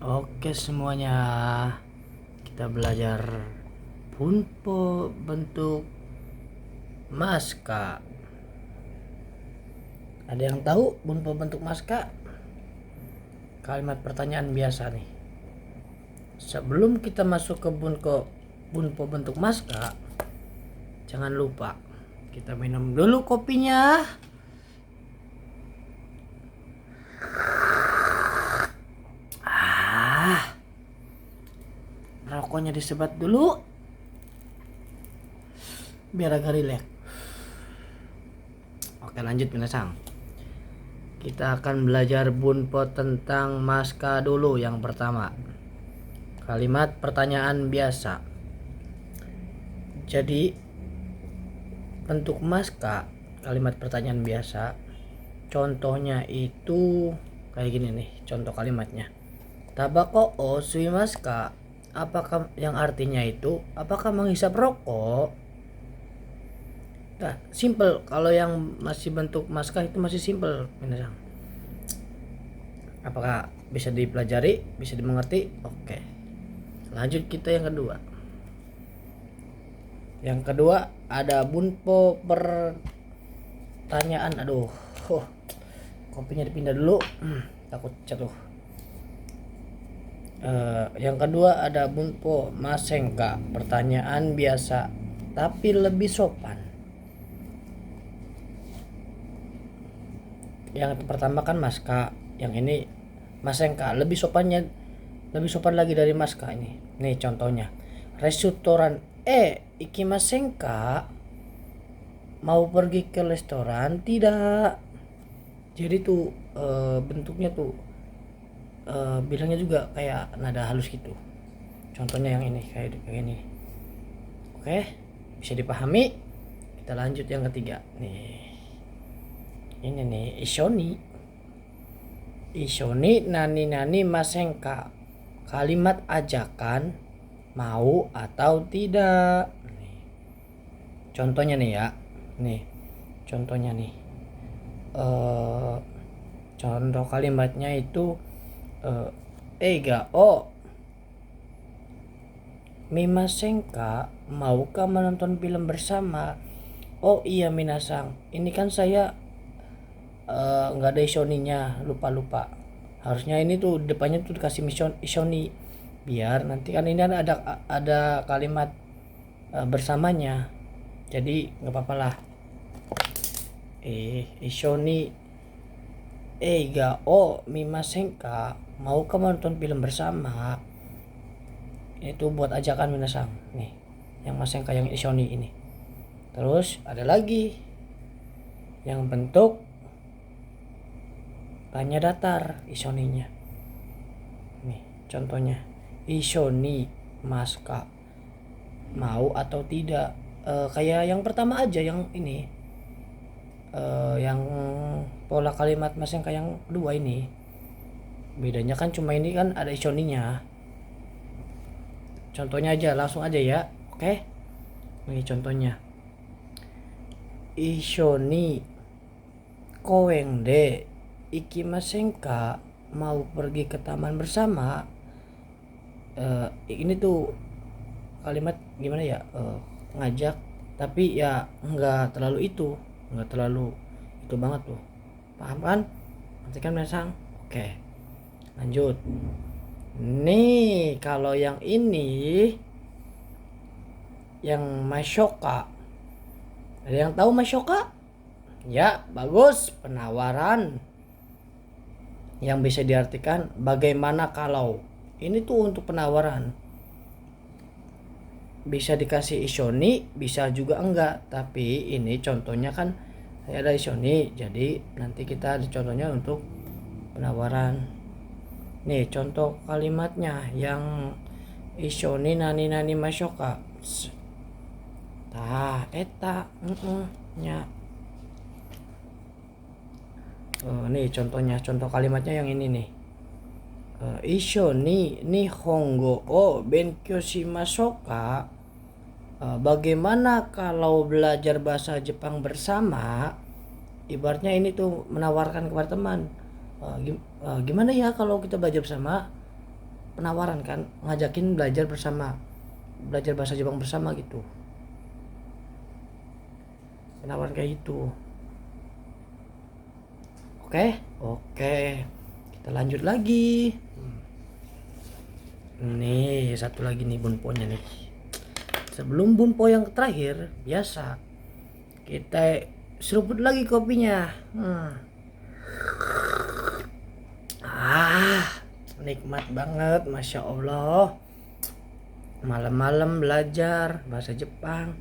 Oke semuanya, kita belajar bunpo bentuk maska. Ada yang tahu bunpo bentuk maska? Kalimat pertanyaan biasa nih. Sebelum kita masuk ke bunpo bentuk maska, jangan lupa kita minum dulu kopinya. Rokoknya disebat dulu biar agak rileks. Oke, lanjut minasang. Kita akan belajar bunpo tentang maska dulu. Yang pertama, kalimat pertanyaan biasa. Jadi bentuk maska, kalimat pertanyaan biasa, contohnya itu kayak gini nih, contoh kalimatnya. Tabako o suimaska, apakah, yang artinya itu apakah menghisap rokok. Nah, simple. Kalau yang masih bentuk maska itu masih simple, minasang. Apakah bisa dipelajari, bisa dimengerti? Oke, lanjut kita yang kedua. Yang kedua ada bunpo pertanyaan. Aduh, kopinya dipindah dulu, takut jatuh. Yang kedua ada bunpo masengka, pertanyaan biasa tapi lebih sopan. Yang pertama kan maska, yang ini masengka, lebih sopan lagi dari maska ini. Nih contohnya, restoran ikimasenka, mau pergi ke restoran tidak. Jadi tuh bentuknya tuh bilangnya juga kayak nada halus gitu. Contohnya yang ini kayak ini. Oke, bisa dipahami. Kita lanjut yang ketiga nih. Ini nih, ishoni nani masenka, kalimat ajakan mau atau tidak. Nih, contohnya nih ya. Nih contohnya nih, contoh kalimatnya itu eiga o mimasenka, maukah menonton film bersama? Oh iya minasang, ini kan saya nggak ada ishoninya, lupa. Harusnya ini tuh depannya tuh dikasih ishoni, biar nanti kan ini ada kalimat bersamanya, jadi nggak apa-apa lah. Ishoni eiga o mimasenka, mau kamu nonton film bersama. Itu buat ajakan minasang nih, yang masenka yang ishoni ini. Terus ada lagi yang bentuk tanya datar, ishoninya nih contohnya, ishoni maska, mau atau tidak. Kayak yang pertama aja, yang ini, yang pola kalimat masenka yang kedua ini. Bedanya kan cuma ini kan ada ishoninya. Contohnya aja, langsung aja ya. Oke, ini contohnya, ishoni koeng de ikimasenka, mau pergi ke taman bersama. Ini tuh kalimat gimana ya, ngajak tapi ya nggak terlalu itu banget tuh, paham kan? Nanti kan mesang. Oke, lanjut nih. Kalau yang ini, yang masyoka, ada yang tahu masyoka? Ya bagus, penawaran, yang bisa diartikan bagaimana kalau. Ini tuh untuk penawaran, bisa dikasih ishoni, bisa juga enggak. Tapi ini contohnya kan ada ishoni, jadi nanti kita ada contohnya untuk penawaran. Nih contoh kalimatnya yang ishoni nani masyoka. Tah eta nya. Nih contohnya, contoh kalimatnya yang ini nih. Ishoni nihongo o benkyou shimashou ka, bagaimana kalau belajar bahasa Jepang bersama. Ibaratnya ini tuh menawarkan kepada teman, gimana ya kalau kita belajar bersama. penawaran kan, ngajakin belajar bahasa Jepang bersama gitu, penawaran kayak gitu. Oke, kita lanjut lagi. Nih satu lagi nih bunponya nih. Sebelum bunpo yang terakhir, biasa kita seruput lagi kopinya. Nikmat banget, masya Allah. Malam-malam belajar bahasa Jepang.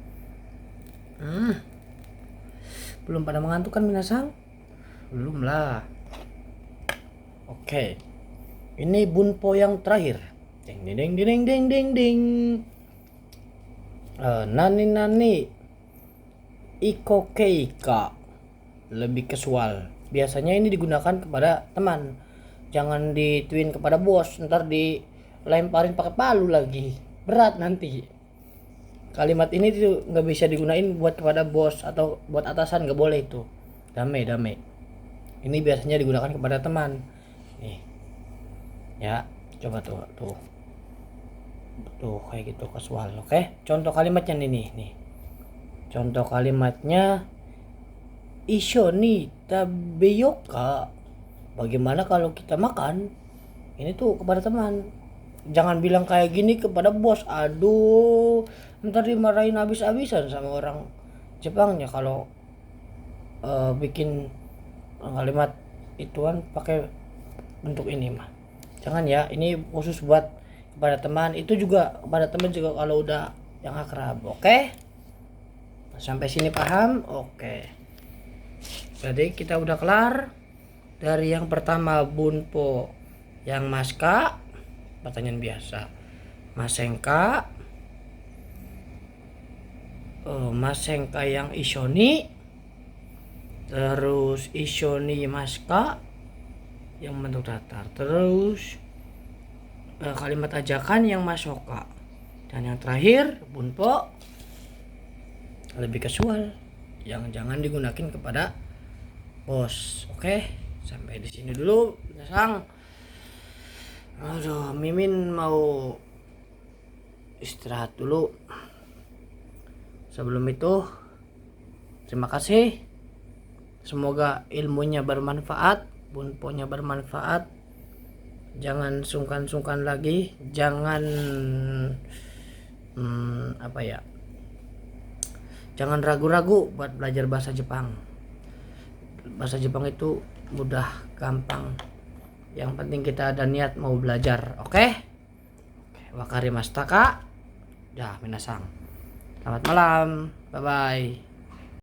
Belum pada mengantuk kan minasang? Belum lah. Oke. Ini bunpo yang terakhir. Ding ding ding ding ding ding ding. Nani ikokeika, lebih casual. Biasanya ini digunakan kepada teman. Jangan dituin kepada bos, ntar dilemparin pakai palu lagi. Berat nanti. Kalimat ini tuh nggak bisa digunain buat kepada bos atau buat atasan, nggak boleh itu. Dame. Ini biasanya digunakan kepada teman. Nih. Ya, coba tuh kayak gitu casual. Oke. Contoh kalimatnya nih. Contoh kalimatnya Isho ni tabeyoka. Bagaimana kalau kita makan? Ini tuh kepada teman. Jangan bilang kayak gini kepada bos. Aduh, ntar dimarahin habis-habisan sama orang Jepangnya kalau bikin kalimat ituan pakai bentuk ini mah. Jangan ya, ini khusus buat kepada teman. Itu juga kepada teman juga kalau udah yang akrab. Oke? Sampai sini paham? Oke. Jadi kita udah kelar dari yang pertama bunpo yang maska, pertanyaan biasa. Masenka, masenka yang ishoni, terus ishoni maska yang bentuk datar, terus kalimat ajakan yang masoka, dan yang terakhir bunpo lebih casual yang jangan digunakan kepada bos. Oke, sampai di sini dulu minasang. Aduh, Mimin mau istirahat dulu. Sebelum itu, terima kasih. Semoga ilmunya bermanfaat, bunponya bermanfaat. Jangan sungkan-sungkan lagi, jangan jangan ragu-ragu buat belajar bahasa Jepang. Bahasa Jepang itu mudah, gampang. Yang penting kita ada niat mau belajar. Oke? Wakarimashita ka? Dah, minasang. Selamat malam. Bye bye.